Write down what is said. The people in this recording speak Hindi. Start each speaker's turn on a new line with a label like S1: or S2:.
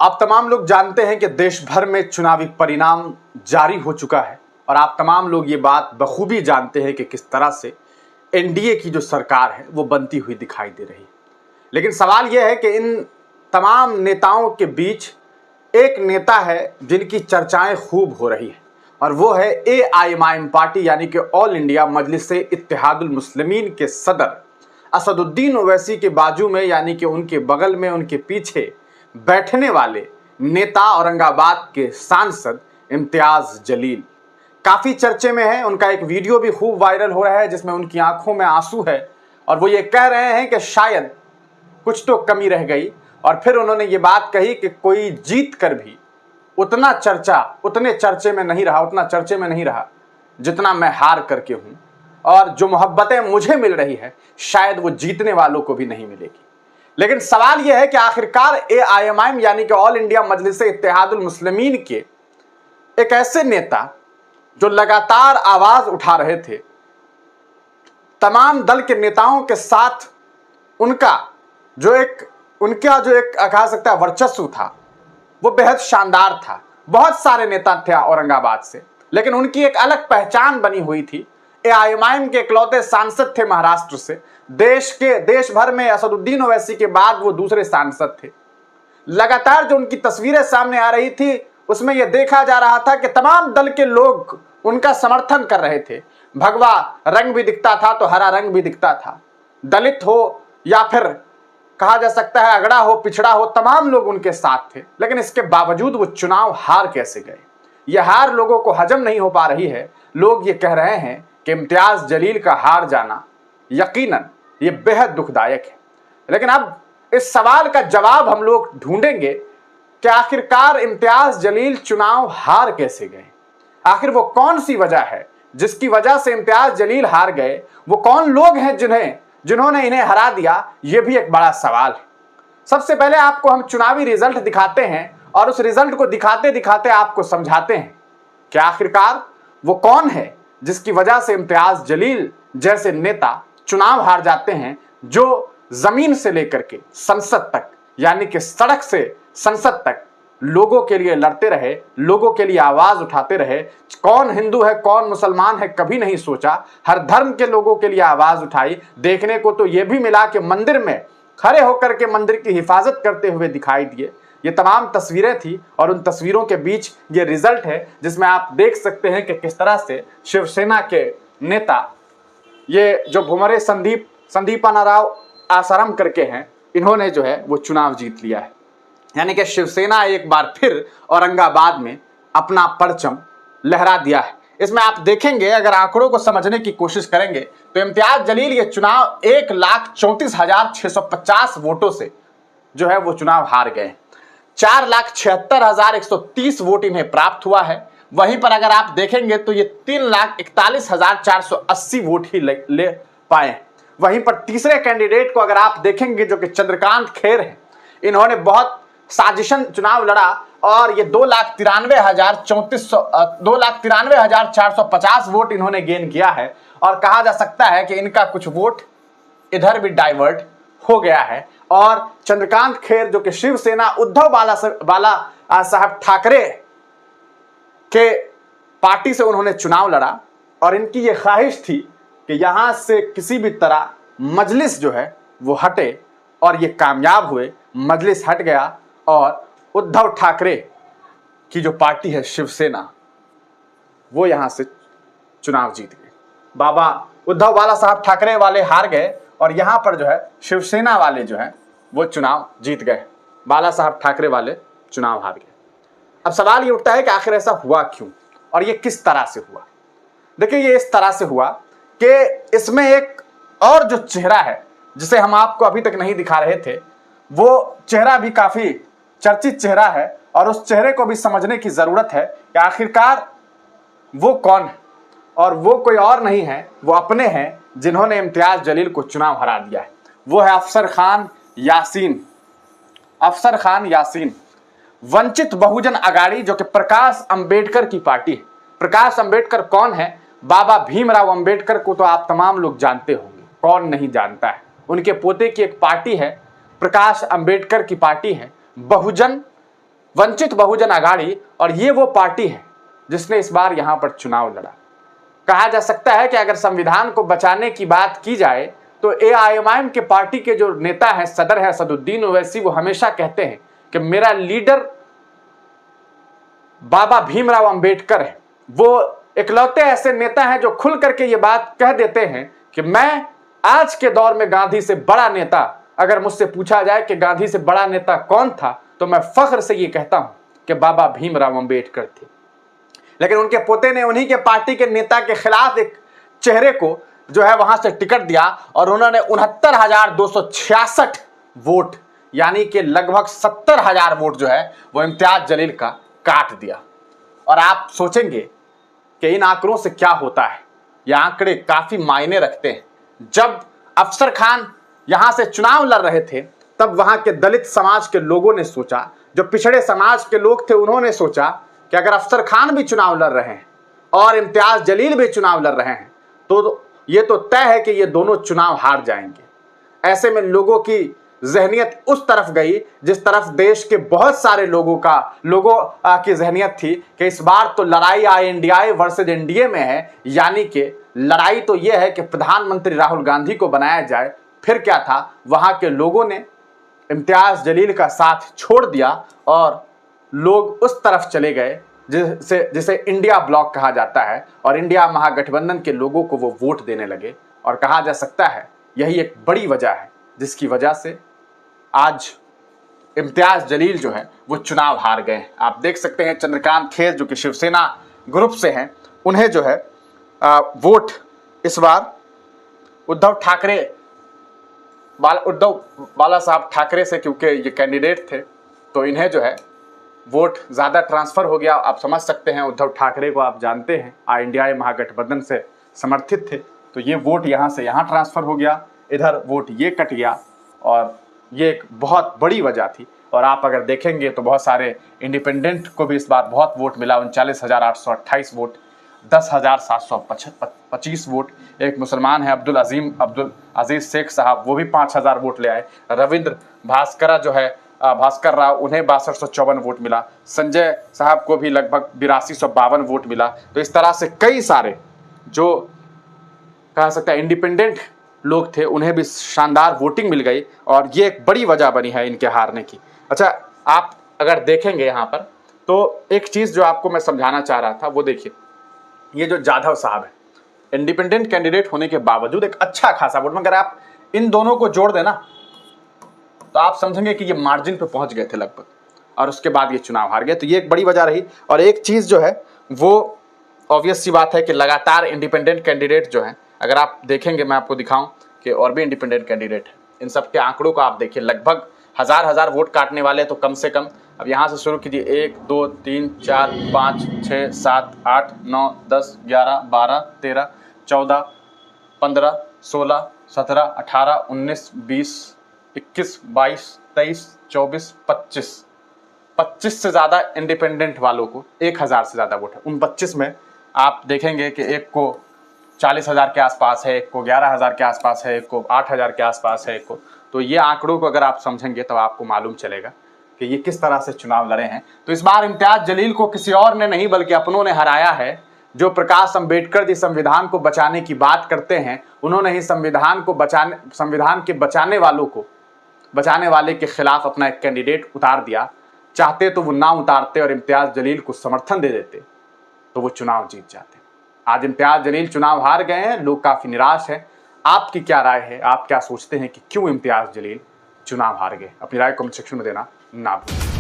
S1: आप तमाम लोग जानते हैं कि देश भर में चुनावी परिणाम जारी हो चुका है और आप तमाम लोग ये बात बखूबी जानते हैं कि किस तरह से एनडीए की जो सरकार है वो बनती हुई दिखाई दे रही है। लेकिन सवाल यह है कि इन तमाम नेताओं के बीच एक नेता है जिनकी चर्चाएं खूब हो रही है और वो है एआईएमआईएम पार्टी यानी कि ऑल इंडिया मजलिस इत्तेहादुल मुस्लिमीन के सदर असदुद्दीन ओवैसी के बाजू में यानी कि उनके बगल में उनके पीछे बैठने वाले नेता औरंगाबाद के सांसद इम्तियाज जलील काफी चर्चे में है। उनका एक वीडियो भी खूब वायरल हो रहा है जिसमें उनकी आंखों में आंसू है और वो ये कह रहे हैं कि शायद कुछ तो कमी रह गई। और फिर उन्होंने ये बात कही कि कोई जीत कर भी उतने चर्चे में नहीं रहा जितना मैं हार करके हूं और जो मोहब्बतें मुझे मिल रही है शायद वो जीतने वालों को भी नहीं मिलेगी। लेकिन सवाल यह है कि आखिरकार एआईएमआईएम यानी कि ऑल इंडिया मजलिस इत्तेहादुल मुस्लिमीन के एक ऐसे नेता जो लगातार आवाज उठा रहे थे, तमाम दल के नेताओं के साथ उनका जो एक कहा सकता है वर्चस्व था वो बेहद शानदार था। बहुत सारे नेता थे औरंगाबाद से, लेकिन उनकी एक अलग पहचान बनी हुई थी। एआईएमआईएम के इकलौते सांसद थे महाराष्ट्र से। देश भर में असदुद्दीन ओवैसी के बाद वो दूसरे सांसद थे। लगातार जो उनकी तस्वीरें सामने आ रही थी उसमें यह देखा जा रहा था कि तमाम दल के लोग उनका समर्थन कर रहे थे। भगवा रंग भी दिखता था तो हरा रंग भी दिखता था। दलित हो या फिर कहा जा सकता है अगड़ा हो पिछड़ा हो, तमाम लोग उनके साथ थे। लेकिन इसके बावजूद वो चुनाव हार कैसे गए, यह हार लोगों को हजम नहीं हो पा रही है। लोग ये कह रहे हैं कि इम्तियाज जलील का हार जाना यकीनन ये बेहद दुखदायक है। लेकिन अब इस सवाल का जवाब हम लोग ढूंढेंगे कि आखिरकार इम्तियाज जलील चुनाव हार कैसे गए। आखिर वो कौन सी वजह है जिसकी वजह से इम्तियाज जलील हार गए। वो कौन लोग हैं जिन्होंने इन्हें हरा दिया, ये भी एक बड़ा सवाल है। सबसे पहले आपको हम चुनावी रिजल्ट दिखाते हैं और उस रिजल्ट को दिखाते दिखाते आपको समझाते हैं कि आखिरकार वो कौन है जिसकी वजह से इम्तियाज जलील जैसे नेता चुनाव हार जाते हैं, जो जमीन से लेकर के संसद तक यानी कि सड़क से संसद तक लोगों के लिए लड़ते रहे, लोगों के लिए आवाज उठाते रहे। कौन हिंदू है कौन मुसलमान है कभी नहीं सोचा, हर धर्म के लोगों के लिए आवाज उठाई। देखने को तो यह भी मिला कि मंदिर में खड़े होकर के मंदिर की हिफाजत करते हुए दिखाई दिए। ये तमाम तस्वीरें थी और उन तस्वीरों के बीच ये रिजल्ट है जिसमें आप देख सकते हैं कि किस तरह से शिवसेना के नेता ये जो भुमरे संदीपानाराव आसाराम करके हैं, इन्होंने जो है वो चुनाव जीत लिया है। यानी कि शिवसेना एक बार फिर औरंगाबाद में अपना परचम लहरा दिया है। इसमें आप देखेंगे, अगर आंकड़ों को समझने की कोशिश करेंगे तो इम्तियाज जलील ये चुनाव 1,34,650 वोटों से जो है वो चुनाव हार गए। 4,76,130 वोट इन्हें प्राप्त हुआ है। वहीं पर अगर आप देखेंगे तो ये 3,41,480 वोट ही ले पाए। वहीं पर तीसरे कैंडिडेट को अगर आप देखेंगे जो कि चंद्रकांत खेर है, इन्होंने बहुत साजिशन चुनाव लड़ा और ये 2,93,450 वोट इन्होंने गेन किया है। और कहा जा सकता है कि इनका कुछ वोट इधर भी डाइवर्ट हो गया है। और चंद्रकांत खेर जो कि शिवसेना उद्धव बाला साहब ठाकरे के पार्टी से उन्होंने चुनाव लड़ा और इनकी ये ख्वाहिश थी कि यहां से किसी भी तरह मजलिस जो है वो हटे और ये कामयाब हुए। मजलिस हट गया और उद्धव ठाकरे की जो पार्टी है शिवसेना, वो यहां से चुनाव जीत गए। बाबा उद्धव बाला साहब ठाकरे वाले हार गए और यहां पर जो है शिवसेना वाले जो है वो चुनाव जीत गए। बाला साहब ठाकरे वाले चुनाव हार गए। अब सवाल ये उठता है कि आखिर ऐसा हुआ क्यों और ये किस तरह से हुआ। देखिए, ये इस तरह से हुआ कि इसमें एक और जो चेहरा है जिसे हम आपको अभी तक नहीं दिखा रहे थे, वो चेहरा भी काफी चर्चित चेहरा है और उस चेहरे को भी समझने की जरूरत है कि आखिरकार वो कौन है। और वो कोई और नहीं है, वो अपने हैं जिन्होंने इम्तियाज जलील को चुनाव हरा दिया है। वो है अफसर खान यासीन, वंचित बहुजन अगाड़ी, जो कि प्रकाश अंबेडकर की पार्टी है। प्रकाश अंबेडकर कौन है? बाबा भीमराव अंबेडकर को तो आप तमाम लोग जानते होंगे, कौन नहीं जानता है। उनके पोते की एक पार्टी है, प्रकाश अंबेडकर की पार्टी है बहुजन वंचित बहुजन आघाड़ी, और ये वो पार्टी है जिसने इस बार यहां पर चुनाव लड़ा। कहा जा सकता है कि अगर संविधान को बचाने की बात की जाए तो एआईएमआईएम के पार्टी के जो नेता हैं, सदर है असदुद्दीन ओवैसी, वो हमेशा कहते हैं कि मेरा लीडर बाबा भीमराव अंबेडकर है। वो इकलौते ऐसे नेता हैं जो खुल करके ये बात कह देते हैं कि मैं आज के दौर में गांधी से बड़ा नेता, अगर मुझसे पूछा जाए कि गांधी से बड़ा नेता कौन था, तो मैं फख्र से ये कहता हूं कि बाबा भीमराव अंबेडकर थे। लेकिन उनके पोते ने उन्हीं के पार्टी के नेता के खिलाफ एक चेहरे को जो है वहां से टिकट दिया और उन्होंने 69,266 वोट, यानी कि लगभग 70,000 वोट जो है वो इम्तियाज जलील का काट दिया। और आप सोचेंगे कि इन आंकड़ों से क्या होता है। ये आंकड़े काफी मायने रखते हैं। जब अफसर खान यहां से चुनाव लड़ रहे थे तब वहां के दलित समाज के लोगों ने सोचा, जो पिछड़े समाज के लोग थे उन्होंने सोचा कि अगर अफसर खान भी चुनाव लड़ रहे हैं और इम्तियाज जलील भी चुनाव लड़ रहे हैं तो ये तो तय है कि ये दोनों चुनाव हार जाएंगे। ऐसे में लोगों की जहनियत उस तरफ गई जिस तरफ देश के बहुत सारे लोगों की जहनियत थी कि इस बार तो लड़ाई INDI वर्सेज NDA में है, यानी कि लड़ाई तो यह है कि प्रधानमंत्री राहुल गांधी को बनाया जाए। फिर क्या था, वहां के लोगों ने इम्तियाज जलील का साथ छोड़ दिया और लोग उस तरफ चले गए जिसे इंडिया ब्लॉक कहा जाता है, और इंडिया महागठबंधन के लोगों को वो वोट देने लगे। और कहा जा सकता है यही एक बड़ी वजह है जिसकी वजह से आज इम्तियाज जलील जो है वो चुनाव हार गए। आप देख सकते हैं चंद्रकांत खेर जो कि शिवसेना ग्रुप से हैं, उन्हें जो है वोट इस बार उद्धव बाला साहब ठाकरे से, क्योंकि ये कैंडिडेट थे तो इन्हें जो है वोट ज़्यादा ट्रांसफ़र हो गया। आप समझ सकते हैं, उद्धव ठाकरे को आप जानते हैं INDI महागठबंधन से समर्थित थे, तो ये वोट यहाँ से यहाँ ट्रांसफ़र हो गया, इधर वोट ये कट गया, और ये एक बहुत बड़ी वजह थी। और आप अगर देखेंगे तो बहुत सारे इंडिपेंडेंट को भी इस बार बहुत वोट मिला, 39,828 वोट, 10,725 वोट। एक मुसलमान है अब्दुल अजीज़ शेख साहब, वो भी 5,000 वोट ले आए। रविंद्र भास्कर राव, उन्हें 6254 वोट मिला। संजय साहब को भी लगभग 8252 वोट मिला। तो इस तरह से कई सारे जो कह सकते हैं इंडिपेंडेंट लोग थे उन्हें भी शानदार वोटिंग मिल गई, और ये एक बड़ी वजह बनी है इनके हारने की। अच्छा, आप अगर देखेंगे यहाँ पर तो एक चीज़ जो आपको मैं समझाना चाह रहा था वो देखिए, ये जो जाधव साहब है, इंडिपेंडेंट कैंडिडेट होने के बावजूद एक अच्छा खासा वोट, मगर आप इन दोनों को जोड़ देना तो आप समझेंगे कि ये मार्जिन पे पहुंच गए थे लगभग, और उसके बाद ये चुनाव हार गए। तो ये एक बड़ी वजह रही। और एक चीज़ जो है वो ऑब्वियस सी बात है कि लगातार इंडिपेंडेंट कैंडिडेट जो हैं, अगर आप देखेंगे, मैं आपको दिखाऊं कि और भी इंडिपेंडेंट कैंडिडेट हैं, इन सब के आंकड़ों को आप देखिए, लगभग हजार वोट काटने वाले तो कम से कम, अब यहाँ से शुरू कीजिए, 1 2 3 4 5 6 7 8 9 10 11 12 13 14 15 16 17 18 19 20 21 22 23 24 25 से ज़्यादा इंडिपेंडेंट वालों को 1,000 से ज़्यादा वोट है। उन 25 में आप देखेंगे कि एक को 40,000 के आसपास है, एक को 11,000 के आसपास है, एक को 8,000 के आसपास है, एक को। तो ये आंकड़ों को अगर आप समझेंगे तो आपको मालूम चलेगा कि ये किस तरह से चुनाव लड़े हैं। तो इस बार इम्तियाज जलील को किसी और ने नहीं बल्कि अपनों ने हराया है। जो प्रकाश अंबेडकर जी संविधान को बचाने की बात करते हैं, उन्होंने ही संविधान के बचाने वाले के खिलाफ अपना एक कैंडिडेट उतार दिया। चाहते तो वो ना उतारते और इम्तियाज जलील को समर्थन दे देते तो वो चुनाव जीत जाते। आज इम्तियाज जलील चुनाव हार गए हैं, लोग काफी निराश हैं। आपकी क्या राय है? आप क्या सोचते हैं कि क्यों इम्तियाज जलील चुनाव हार गए? अपनी राय कमेंट सेक्शन में देना ना भूलें।